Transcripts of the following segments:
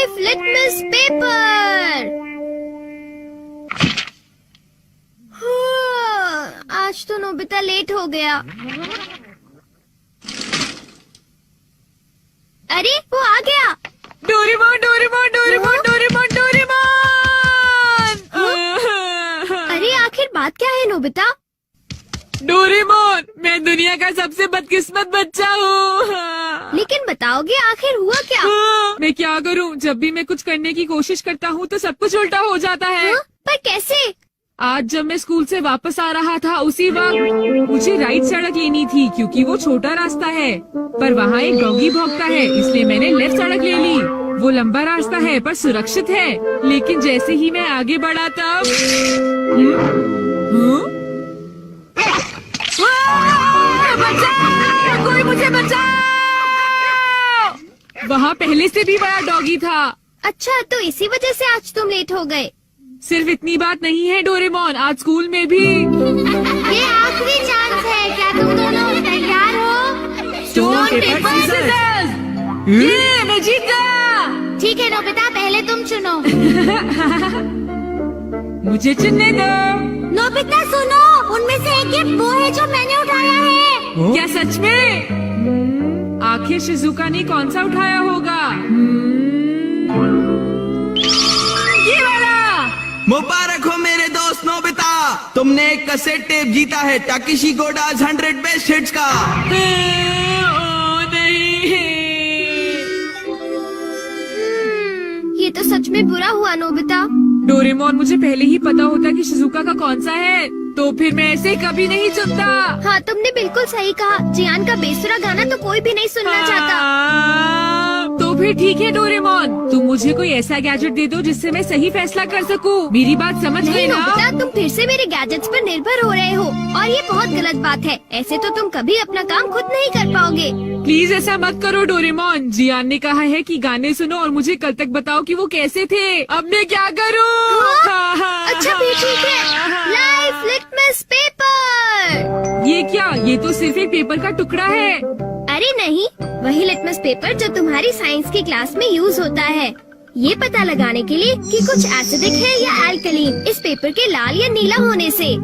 Life litmus paper. आज तो Nobita late हो गया। अरे वो आ गया। Doraemon Doraemon Doraemon Doraemon Doraemon. अरे आखिर बात क्या है नोबिता? डोरेमोन, मैं दुनिया का सबसे बदकिस्मत बच्चा हूँ। लेकिन बताओगे आखिर हुआ क्या? मैं क्या करूँ? जब भी मैं कुछ करने की कोशिश करता हूँ तो सब कुछ उल्टा हो जाता है। पर कैसे? आज जब मैं स्कूल से वापस आ रहा था उसी वक्त मुझे राइट सड़क लेनी थी क्योंकि वो छोटा रास्ता है, पर वहाँ एक डॉगी भौंकता है, इसलिए मैंने लेफ्ट सड़क ले ली। वो लंबा रास्ता है पर सुरक्षित है, लेकिन जैसे ही मैं आगे बढ़ा तब बचाओ! कोई मुझे बचाओ! वहाँ पहले से भी बड़ा डॉगी था। अच्छा, तो इसी वजह से आज तुम लेट हो गए। सिर्फ इतनी बात नहीं है डोरेमोन, आज स्कूल में भी ये आखिरी चांस है। क्या तुम दोनों तैयार हो? Stone paper scissors. ये मैं जीत गया। ठीक है नोबिता, पहले तुम चुनो। मुझे चुनने दो। नोबिता सुनो, उनमें से एक गिफ्ट वो है जो मैंने उठाया है। क्या सच में? आखिर शिजुका ने कौन सा उठाया होगा? ये वाला। मुबारक हो मेरे दोस्त नोबिता, तुमने एक कैसेट टेप जीता है टाकेशी गोडाज 100 बेस्ट हिट्स का। ओ नहीं। ये तो सच में बुरा हुआ नोबिता। डोरेमोन, मुझे पहले ही पता होता कि शिजुका का कौन सा है तो फिर मैं ऐसे कभी नहीं चुनता। हाँ, तुमने बिल्कुल सही कहा। जियान का बेसुरा गाना तो कोई भी नहीं सुनना चाहता। तो फिर ठीक है डोरेमोन, तुम मुझे कोई ऐसा गैजेट दे दो जिससे मैं सही फैसला कर सकूं। मेरी बात समझ गए नहीं ना? नोबिता, तुम फिर से मेरे गैजेट्स पर निर्भर हो रहे हो और ये बहुत गलत बात है। ऐसे तो तुम कभी अपना काम खुद नहीं कर पाओगे। प्लीज ऐसा मत करो डोरेमोन। जियान ने कहा है कि गाने सुनो और मुझे कल तक बताओ कि वो कैसे थे। अब मैं क्या करूं? अच्छा भी ठीक है। Life litmus paper. ये क्या? ये तो सिर्फ एक पेपर का टुकड़ा है। अरे नहीं, वही लिटमस पेपर जो तुम्हारी साइंस की क्लास में यूज होता है, ये पता लगाने के लिए कि कुछ एसिडिक है या एल्कलीन इस पेपर के लाल या नीला होने से।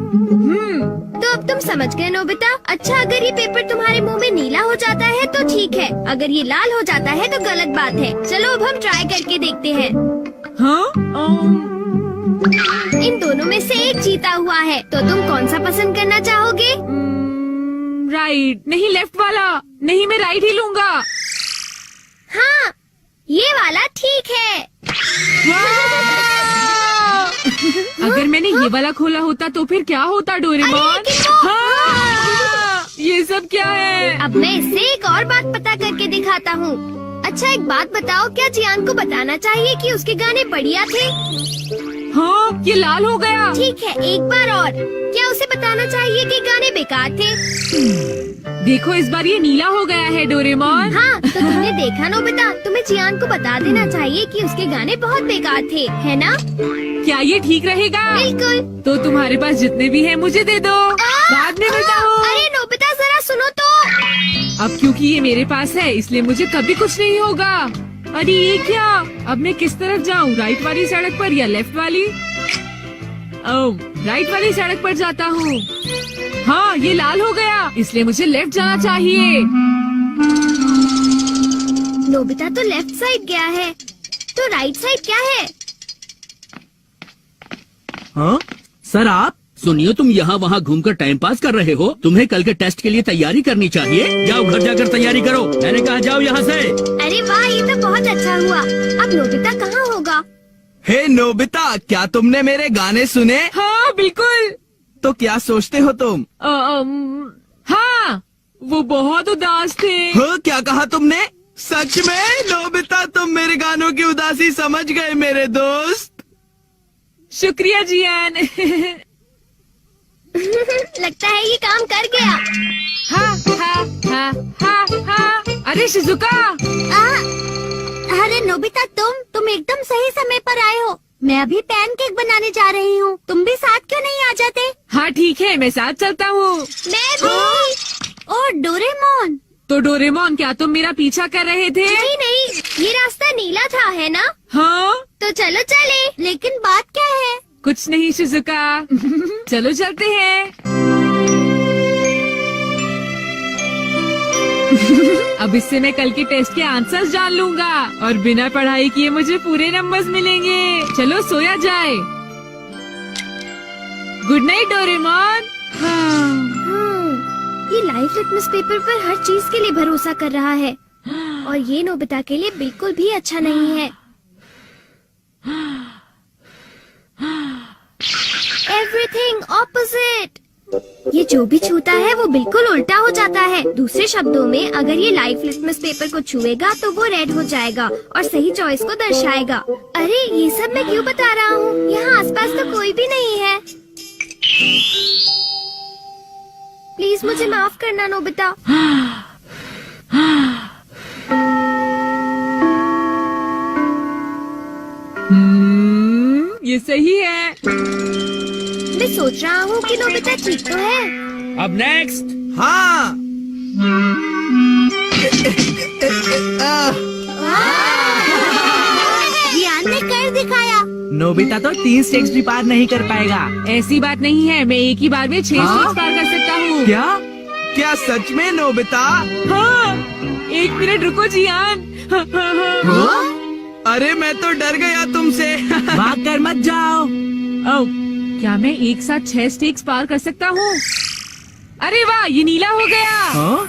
तो अब तुम समझ गए नोबिता। अच्छा, अगर ये पेपर तुम्हारे मुंह में नीला हो जाता है तो ठीक है, अगर ये लाल हो जाता है तो गलत बात है। चलो अब हम ट्राई करके देखते हैं। इन दोनों में से एक जीता हुआ है, तो तुम कौन सा पसंद करना चाहोगे? राइट। नहीं, लेफ्ट वाला। नहीं, मैं राइट ही लूंगा। हाँ, ये वाला ठीक है। अगर मैंने ये वाला खोला होता तो फिर क्या होता डोरेमोन? अरे लेकिन वो- हाँ! ये सब क्या है? अब मैं इससे एक और बात पता करके दिखाता हूँ। अच्छा, एक बात बताओ, क्या जियान को बताना चाहिए कि उसके गाने बढ़िया थे? हाँ, ये लाल हो गया। ठीक है, एक बार और, क्या उसे बताना चाहिए कि गाने बेकार थे? देखो, इस बार ये नीला हो गया है डोरेमोन। हाँ, तो तुमने देखा नोबिता, तुम्हें जियान को बता देना चाहिए कि उसके गाने बहुत बेकार थे, है ना? क्या ये ठीक रहेगा? बिल्कुल। तो तुम्हारे पास जितने भी हैं मुझे दे दो, बाद में बताओ। अरे नोबिता, जरा सुनो तो। अब क्योंकि ये मेरे पास है इसलिए मुझे कभी कुछ नहीं होगा। अरे ये क्या? अब मैं किस तरफ जाऊँ, राइट वाली सड़क पर या लेफ्ट वाली? ओह, राइट वाली सड़क पर जाता हूँ। हाँ, ये लाल हो गया, इसलिए मुझे लेफ्ट जाना चाहिए। नोबिता तो लेफ्ट साइड गया है, तो राइट साइड क्या है? हाँ सर, आप सुनिए, तुम यहाँ वहाँ घूमकर टाइम पास कर रहे हो। तुम्हें कल के टेस्ट के लिए तैयारी करनी चाहिए। जाओ घर जाकर तैयारी करो। मैंने कहा जाओ यहाँ से। अरे वाह, ये तो बहुत अच्छा हुआ। अब नोबिता कहाँ होगा? हे नोबिता, क्या तुमने मेरे गाने सुने? हाँ बिल्कुल। तो क्या सोचते हो तुम? हाँ, वो बहुत उदास थे। हाँ, क्या कहा तुमने? सच में नोबिता, तुम मेरे गानों की उदासी समझ गए मेरे दोस्त। शुक्रिया जियान। लगता है ये काम कर गया। हाँ हाँ हाँ हाँ हाँ। अरे शिजुका। अरे नोबिता, तुम एकदम सही समय पर आए हो। मैं अभी पैनकेक बनाने जा रही हूँ, तुम भी साथ क्यों नहीं आ जाते? हाँ ठीक है, मैं साथ चलता हूँ। मैं भी। और डोरेमोन। तो डोरेमोन, क्या तुम मेरा पीछा कर रहे थे? नहीं, ये रास्ता नीला था, है ना? हाँ कुछ नहीं शिजुका। चलो चलते हैं। अब इससे मैं कल के टेस्ट के आंसर्स जान लूंगा और बिना पढ़ाई किए मुझे पूरे नंबर्स मिलेंगे। चलो सोया जाए। Good night Doraemon. ये लाइफ लिटमस पेपर पर हर चीज के लिए भरोसा कर रहा है और ये नोबिता के लिए बिल्कुल भी अच्छा नहीं है। Everything opposite. ये जो भी छूता है वो बिल्कुल उल्टा हो जाता है। दूसरे शब्दों में अगर ये लाइफ लिटमस पेपर को छुएगा तो वो रेड हो जाएगा और सही चॉइस को दर्शाएगा। अरे ये सब मैं क्यों बता रहा हूँ? यहाँ आसपास तो कोई भी नहीं है। प्लीज मुझे माफ करना नोबिता। ये सही है। मैं सोच रहा हूँ कि नोबिता ठीक तो है। अब नेक्स्ट। हाँ। जियान ने कर दिखाया। नोबिता तो 3 स्टेक्स भी पार नहीं कर पाएगा। ऐसी बात नहीं है, मैं एक ही बार में 6 स्टेक्स पार कर सकता हूँ। क्या? क्या सच में नोबिता? हाँ, 1 मिनट रुको जियान। अरे मैं तो डर गया तुमसे। भाग कर मत जाओ। ओह, क्या मैं एक साथ 6 स्टेक्स पार कर सकता हूँ? अरे वाह, ये नीला हो गया। हाँ?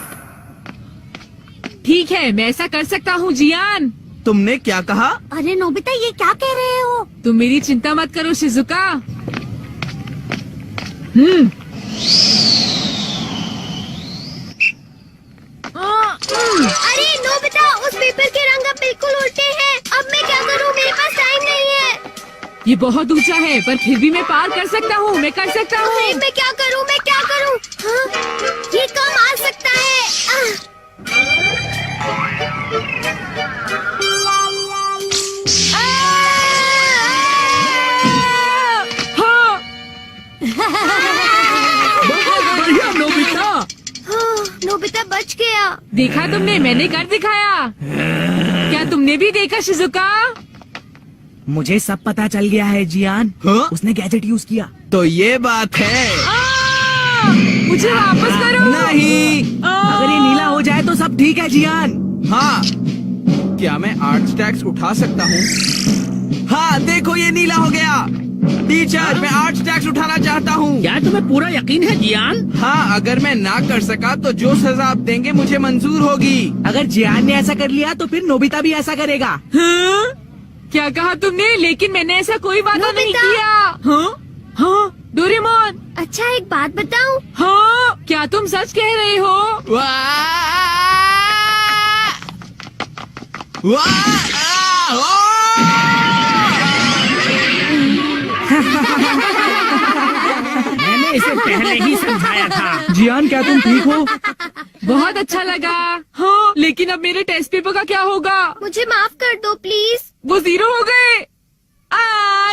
ठीक है, मैं ऐसा कर सकता हूँ जियान। तुमने क्या कहा? अरे नोबिता ये क्या कह रहे हो? तुम मेरी चिंता मत करो शिजुका। अरे नोबिता उस पेपर के रंग अब बिल्कुल उल्टे हैं। अब मैं क्या करूँ? मेरे पास टाइम नहीं है। ये बहुत ऊंचा है पर फिर भी मैं पार कर सकता हूँ। मैं कर सकता हूँ। अरे मैं क्या करूँ? मैं क्या करूँ? हाँ? ये कम आ सकता है। हाँ, बहुत बढ़िया नोबिता। हाँ, नोबिता बच गया। देखा तुमने, मैंने कर दिखाया। क्या तुमने भी देखा शिजुका? मुझे सब पता चल गया है जियान। हाँ? उसने गैजेट यूज किया। तो ये बात है। मुझे वापस करो। नहीं। अगर ये नीला हो जाए तो सब ठीक है जियान। हाँ। क्या मैं 8 स्टैक्स उठा सकता हूँ? हाँ देखो ये नीला हो गया। टीचर मैं 8 स्टैक्स उठाना चाहता हूँ। क्या तुम्हें पूरा यकीन है जियान? हाँ अगर मैं ना कर सका तो जो सजा आप देंगे मुझे मंजूर होगी। अगर जियान ने ऐसा कर लिया तो फिर नोबिता भी ऐसा करेगा। हाँ? क्या कहा तुमने? लेकिन मैंने ऐसा कोई वादा नहीं नोबिता! किया। हाँ? हाँ? डोरेमोन। अच्छा एक बात बताऊँ? हाँ? क्या तुम सच कह रहे हो? वाह! वाह! मैंने इसे पहले ही समझाया था। जियान क्या तुम ठीक हो? बहुत अच्छा लगा। हाँ, लेकिन अब मेरे टेस्ट पेपर का क्या होगा? मुझे माफ कर दो प्लीज। वो 0 हो गए।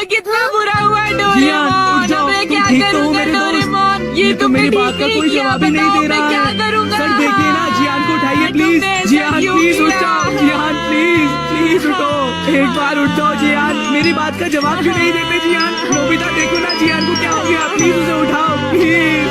कितना बुरा हुआ जियान, डोरेमोन। उठ जाओ, अब मैं तुम क्या ठीक तो हो करूँगा मेरे दोस्त? डोरेमोन? ये तो मेरी बात का कोई जवाब ही नहीं दे रहा मैं क्या है। करूँगा? सर देखिए ना, जियान को उठाइए प्लीज। तुमने ऐसा जियान क्यों प्लीज उठ किया? जाओ। जियान प्लीज प्लीज उठो। एक बार उठ जाओ जियान। मेरी बात का जवाब क्यों नहीं देते जियान? नोबिता देखो ना जियान को क्या हो गया। प्लीज उसे उठाओ प्लीज।